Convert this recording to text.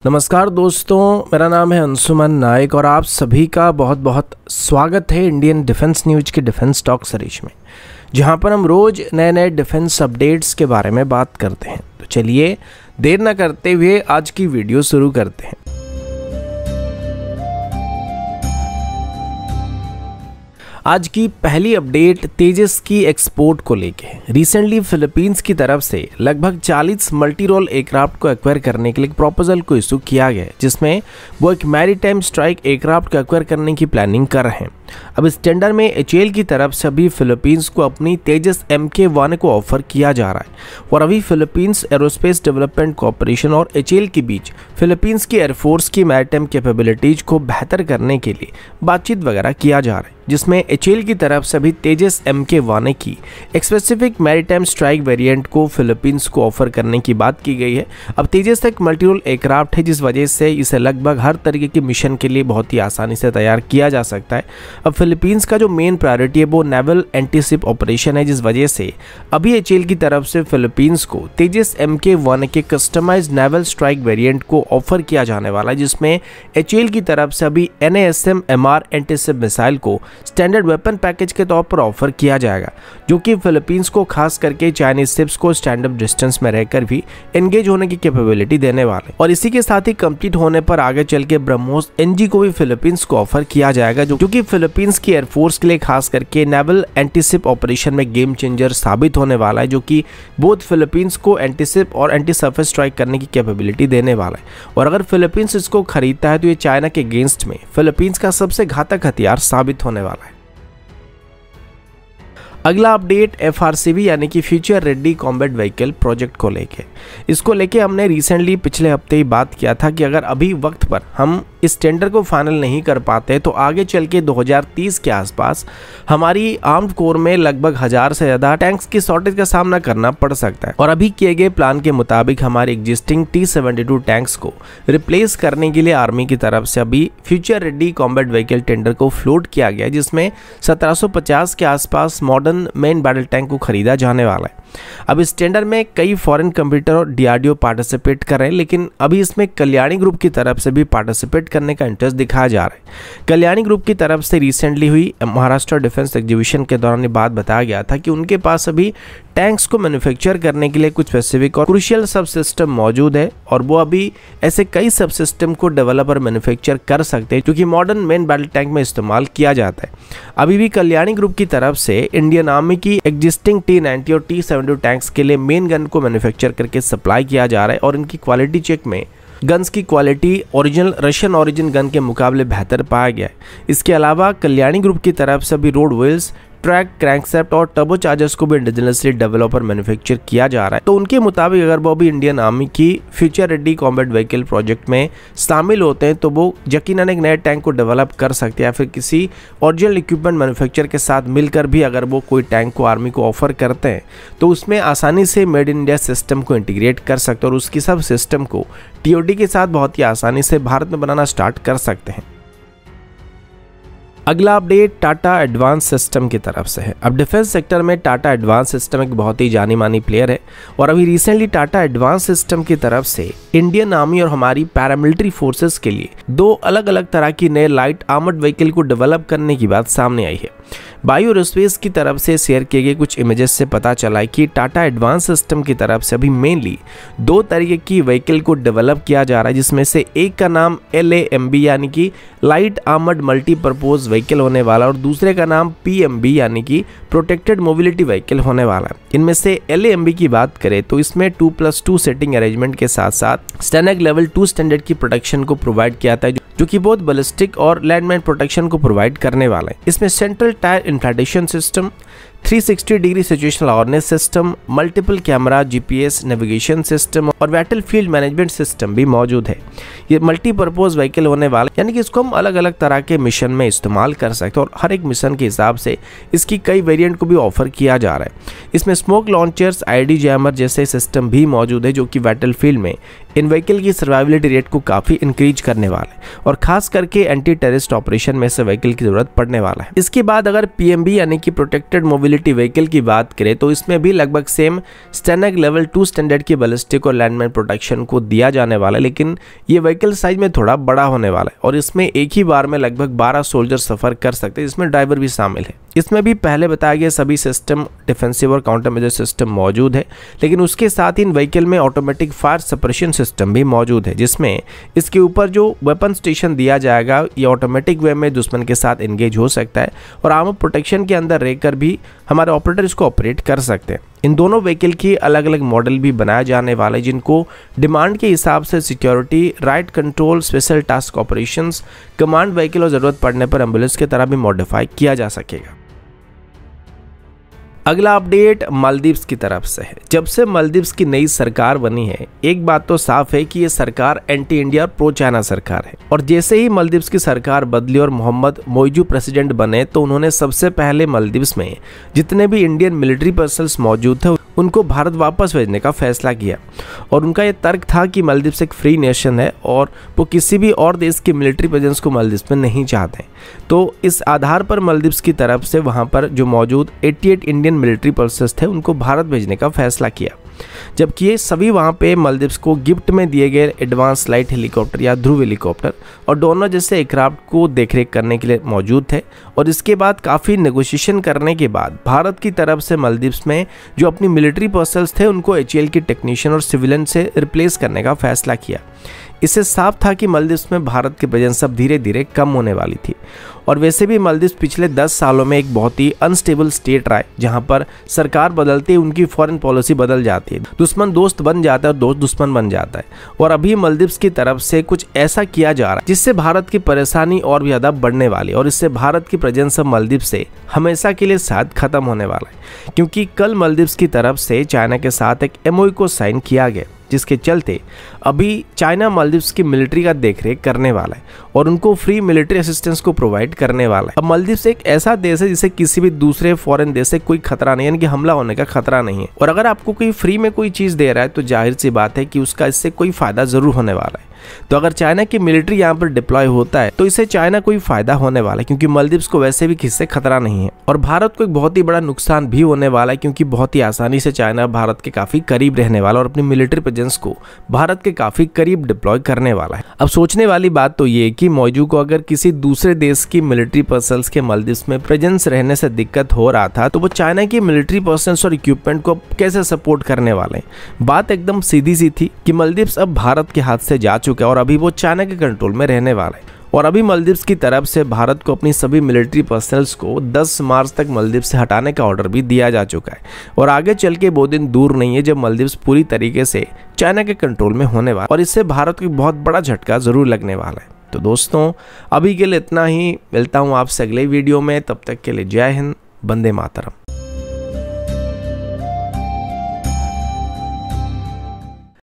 नमस्कार दोस्तों, मेरा नाम है अंशुमन नायक और आप सभी का बहुत बहुत स्वागत है इंडियन डिफेंस न्यूज के डिफेंस टॉक सीरीज में, जहां पर हम रोज नए नए डिफेंस अपडेट्स के बारे में बात करते हैं। तो चलिए देर न करते हुए आज की वीडियो शुरू करते हैं। आज की पहली अपडेट तेजस की एक्सपोर्ट को लेके है। रिसेंटली फिलीपींस की तरफ से लगभग 40 मल्टी रोल एयरक्राफ्ट को एक्वायर करने के लिए एक प्रपोजल को इशू किया गया है, जिसमें वो एक मैरीटाइम स्ट्राइक एयरक्राफ्ट को एक्वायर करने की प्लानिंग कर रहे हैं। अब इस टेंडर में एचएएल की तरफ से अभी फिलीपींस को अपनी तेजस MK1 को ऑफर किया जा रहा है और अभी फिलीपींस एरोस्पेस डेवलपमेंट कॉर्पोरेशन और एचएएल के बीच फिलीपींस की एयरफोर्स की मैरीटाइम कैपेबिलिटीज को बेहतर करने के लिए बातचीत वगैरह किया जा रहा है, जिसमें एचएएल की तरफ से अभी तेजस MK1 की एक स्पेसिफिक मैरीटाइम स्ट्राइक वेरिएंट को फिलीपींस को ऑफर करने की बात की गई है। अब तेजस एक मल्टी रोल एयरक्राफ्ट है, जिस वजह से इसे लगभग हर तरीके के मिशन के लिए बहुत ही आसानी से तैयार किया जा सकता है। अब फिलीपींस का जो मेन प्रायोरिटी है वो नेवल एंटीशिप ऑपरेशन है, जिस वजह से अभी एचएएल की तरफ से फिलीपींस को तेजस MK1 के कस्टमाइज्ड नेवल स्ट्राइक वेरिएंट को ऑफर किया जाने वाला है, जिसमें एचएएल की तरफ से अभी NASM-MR एंटीशिप मिसाइल को स्टैंडर्ड वेपन पैकेज के तौर पर ऑफर किया जाएगा, जो कि फिलीपींस को खास करके चाइनीज शिप्स को स्टैंडअप डिस्टेंस में रहकर भी एंगेज होने की कैपेबिलिटी देने वाले। और इसी के साथ ही कंप्लीट होने पर आगे चल के ब्रह्मोस NG को भी फिलीपींस को ऑफर किया जाएगा, जो कि फिलीपींस की एयरफोर्स के लिए खास करके नेवल एंटीशिप ऑपरेशन में गेम चेंजर साबित होने वाला है, जो कि बोथ फिलीपींस को एंटीशिप और एंटी सरफेस स्ट्राइक करने की कैपेबिलिटी देने वाला है। और अगर फिलीपींस इसको खरीदता है तो ये चाइना के अगेंस्ट में फिलीपींस का सबसे घातक हथियार साबित होने वाला है। अगला अपडेट FRCV यानी कि future ready combat vehicle project को लेके। इसको लेके हमने रिसेंटली पिछले हफ्ते ही बात किया था कि अगर अभी वक्त पर हम इस टेंडर को फाइनल नहीं कर पाते तो आगे चल के 2030 के आसपास हमारी आर्म्ड कोर में लगभग 1000 से ज़्यादा टैंक्स की शॉर्टेज का सामना करना पड़ सकता है। और अभी किए गए प्लान के मुताबिक हमारे एग्जिस्टिंग T-72 टैंक्स को रिप्लेस करने के लिए आर्मी की तरफ से अभी future ready combat vehicle tender को फ्लोट किया गया, जिसमें 1750 के आसपास मॉडर्न मेन बैटल टैंक को खरीदा जाने वाला है। अब इस टेंडर में कई फॉरेन कंप्यूटर और DRDO पार्टिसिपेट कर रहे हैं, लेकिन अभी इसमें कल्याणी ग्रुप की तरफ से भी पार्टिसिपेट करने का इंटरेस्ट दिखाया जा रहा है। कल्याणी ग्रुप की तरफ से रिसेंटली हुई महाराष्ट्र डिफेंस एग्जीबिशन के दौरान ये बात बताया गया था कि उनके पास अभी टैंक्स को मैन्युफैक्चर करने के लिए कुछ स्पेसिफिक और क्रूशियल सब सिस्टम मौजूद है और वो अभी ऐसे कई सब सिस्टम को डेवलप और मैन्युफैक्चर कर सकते हैं जो कि मॉडर्न मेन बैटल टैंक में इस्तेमाल किया जाता है। अभी भी कल्याणी ग्रुप की तरफ से इंडियन आर्मी की एग्जिस्टिंग T-90 और T-72 टैंक्स के लिए मेन गन को मैन्युफैक्चर करके सप्लाई किया जा रहा है और इनकी क्वालिटी चेक में गन्स की quality original Russian origin gun के मुकाबले बेहतर पाया गया है। इसके अलावा कल्याणी ग्रुप की तरफ से अभी रोड व्हील्स, ट्रैक, क्रैंकसेप्ट और टर्बो चार्जर्स को भी इंडिजिनसली डेवलप और मैन्युफैक्चर किया जा रहा है। तो उनके मुताबिक अगर वो भी इंडियन आर्मी की future ready combat vehicle project में शामिल होते हैं तो वो यकीनन एक नए टैंक को डेवलप कर सकते हैं, या फिर किसी ओरिजिनल इक्विपमेंट मैन्युफैक्चर के साथ मिलकर भी अगर वो कोई टैंक को आर्मी को ऑफर करते हैं तो उसमें आसानी से मेड इन इंडिया सिस्टम को इंटीग्रेट कर सकते हैं और उसकी सब सिस्टम को TOD के साथ बहुत ही आसानी से भारत में बनाना स्टार्ट कर सकते हैं। अगला अपडेट टाटा एडवांस सिस्टम की तरफ से है। अब डिफेंस सेक्टर में टाटा एडवांस सिस्टम एक बहुत ही जानी मानी प्लेयर है और अभी रिसेंटली टाटा एडवांस सिस्टम की तरफ से इंडियन आर्मी और हमारी पैरामिलिट्री फोर्सेस के लिए 2 अलग अलग तरह की नए लाइट आर्मर्ड व्हीकल को डेवलप करने की बात सामने आई है। बायो एरोस्पेस की तरफ से शेयर किए गए कुछ इमेजेस से पता चला है कि टाटा एडवांस सिस्टम की तरफ से अभी मेनली 2 तरीके की व्हीकल को डेवलप किया जा रहा है, जिसमें से एक का नाम LAMB यानी कि लाइट आर्मर्ड मल्टीपर्पज व्हीकल होने वाला और दूसरे का नाम PMB यानी कि प्रोटेक्टेड मोबिलिटी व्हीकल होने वाला है। इनमें से LAMB की बात करें तो इसमें 2+2 सेटिंग अरेंजमेंट के साथ साथ स्टैनक लेवल 2 स्टैंडर्ड की प्रोटेक्शन को प्रोवाइड किया था, जो कि बहुत बैलिस्टिक और लैंडमाइन प्रोटेक्शन को प्रोवाइड करने वाला है। इसमें central tyre inflation system, 360 degree situational awareness system, multiple camera, GPS navigation system और बैटलफील्ड मैनेजमेंट सिस्टम भी मौजूद है। ये मल्टीपर्पज व्हीकल होने वाला यानी कि इसको हम अलग अलग तरह के मिशन में इस्तेमाल कर सकते हैं और हर एक मिशन के हिसाब से इसकी कई वेरिएंट को भी ऑफर किया जा रहा है। इसमें स्मोक लॉन्चर्स, IED जैमर जैसे सिस्टम भी मौजूद है जो कि बैटलफील्ड में इन व्हीकल की सर्वाइवलिटी रेट को काफ़ी इंक्रीज करने वाला है और खास करके एंटी टेररिस्ट ऑपरेशन में से व्हीकल की ज़रूरत पड़ने वाला है। इसके बाद अगर PMV यानी कि प्रोटेक्टेड मोबिलिटी व्हीकल की बात करें तो इसमें भी लगभग सेम STANAG लेवल 2 स्टैंडर्ड की बैलिस्टिक और लैंडमाइन प्रोटेक्शन को दिया जाने वाला है, लेकिन ये व्हीकल साइज में थोड़ा बड़ा होने वाला है और इसमें एक ही बार में लगभग 12 सोल्जर सफ़र कर सकते हैं, जिसमें ड्राइवर भी शामिल है। इसमें भी पहले बताया गया सभी सिस्टम डिफेंसिव और काउंटर मेजर सिस्टम मौजूद है, लेकिन उसके साथ इन व्हीकल में ऑटोमेटिक फायर सप्रेशन सिस्टम भी मौजूद है, जिसमें इसके ऊपर जो वेपन स्टेशन दिया जाएगा ये ऑटोमेटिक वे में दुश्मन के साथ एंगेज हो सकता है और आर्मर प्रोटेक्शन के अंदर रहकर भी हमारे ऑपरेटर इसको ऑपरेट कर सकते हैं। इन दोनों व्हीकल की अलग अलग मॉडल भी बनाए जाने वाले, जिनको डिमांड के हिसाब से security, right control, special task operations, command vehicle और ज़रूरत पड़ने पर एम्बुलेंस की तरह भी मॉडिफाई किया जा सकेगा। अगला अपडेट मालदीव्स की तरफ से है। जब से मालदीव्स की नई सरकार बनी है, एक बात तो साफ है कि ये सरकार एंटी इंडिया प्रो चाइना सरकार है और जैसे ही मालदीव्स की सरकार बदली और मोहम्मद मोइजू प्रेसिडेंट बने तो उन्होंने सबसे पहले मालदीव्स में जितने भी इंडियन मिलिट्री पर्सनल्स मौजूद थे उनको भारत वापस भेजने का फैसला किया और उनका ये तर्क था कि मालदीव्स एक फ्री नेशन है और वो किसी भी और देश की मिलिट्री प्रेजेंस को मालदीव्स में नहीं चाहते। तो इस आधार पर मालदीव्स की तरफ से वहाँ पर जो मौजूद 88 इंडियन मिलिट्री पर्सनल्स थे उनको भारत भेजने का फैसला किया, जबकि ये सभी वहाँ पे मालदीव्स को गिफ्ट में दिए गए एडवांस लाइट हेलीकॉप्टर या ध्रुव हेलीकॉप्टर और डोनर जैसे एयरक्राफ्ट को देखरेख करने के लिए मौजूद थे। और इसके बाद काफ़ी नेगोशिएशन करने के बाद भारत की तरफ से मालदीव्स में जो अपनी मिलिट्री पर्सनल्स थे उनको HAL की टेक्नीशियन और सिविलियन से रिप्लेस करने का फैसला किया। इससे साफ था कि मालदीव्स में भारत की प्रेजेंस अब धीरे धीरे कम होने वाली थी और वैसे भी मालदीव्स पिछले 10 सालों में एक बहुत ही अनस्टेबल स्टेट रहा है, जहां पर सरकार बदलते ही उनकी फॉरेन पॉलिसी बदल जाती है, दुश्मन दोस्त बन जाता है और दोस्त दुश्मन बन जाता है। और अभी मालदीव्स की तरफ से कुछ ऐसा किया जा रहा है जिससे भारत की परेशानी और भी ज़्यादा बढ़ने वाली है और इससे भारत की प्रेजेंस अब मालदीव्स से हमेशा के लिए शायद खत्म होने वाला है, क्योंकि कल मालदीव्स की तरफ से चाइना के साथ एक MOU को साइन किया गया, जिसके चलते अभी चाइना मालदीव्स की मिलिट्री का देखरेख करने वाला है और उनको फ्री मिलिट्री असिस्टेंस को प्रोवाइड करने वाला है। अब मालदीव्स एक ऐसा देश है जिसे किसी भी दूसरे फॉरेन देश से कोई खतरा नहीं है, यानी कि हमला होने का खतरा नहीं है। और अगर आपको कोई फ्री में कोई चीज़ दे रहा है तो जाहिर सी बात है कि उसका इससे कोई फ़ायदा ज़रूर होने वाला है। तो अगर चाइना की मिलिट्री यहाँ पर डिप्लॉय होता है तो इससे चाइना को ही फायदा होने वाला है, क्योंकि मालदीव्स को वैसे भी किसी से खतरा नहीं है। और भारत को एक बहुत ही बड़ा नुकसान भी होने वाला है, क्योंकि बहुत ही आसानी से चाइना भारत के काफ़ी करीब रहने वाला और अपनी मिलिट्री प्रेजेंस को भारत के काफ़ी करीब डिप्लॉय करने वाला है। अब सोचने वाली बात तो ये कि मौजू को अगर किसी दूसरे देश की मिलिट्री पर्सनल्स के मालदीव्स में प्रेजेंस रहने से दिक्कत हो रहा था तो वो चाइना की मिलिट्री पर्सनल्स और इक्विपमेंट को कैसे सपोर्ट करने वाले हैं। बात एकदम सीधी सी थी कि मालदीव्स अब भारत के हाथ से जा चुका है और अभी वो चाइना के कंट्रोल में रहने वाला है। और अभी मालदीव्स की तरफ से भारत को अपनी सभी मिलिट्री पर्सनल्स को 10 मार्च तक मालदीव्स से हटाने का ऑर्डर भी दिया जा चुका है और आगे चल के वो दिन दूर नहीं है जब मालदीव्स पूरी तरीके से चाइना के कंट्रोल में होने वाला और इससे भारत को बहुत बड़ा झटका जरूर लगने वाला है। तो दोस्तों अभी के लिए इतना ही, मिलता हूँ आपसे अगले वीडियो में, तब तक के लिए जय हिंद, वंदे मातरम।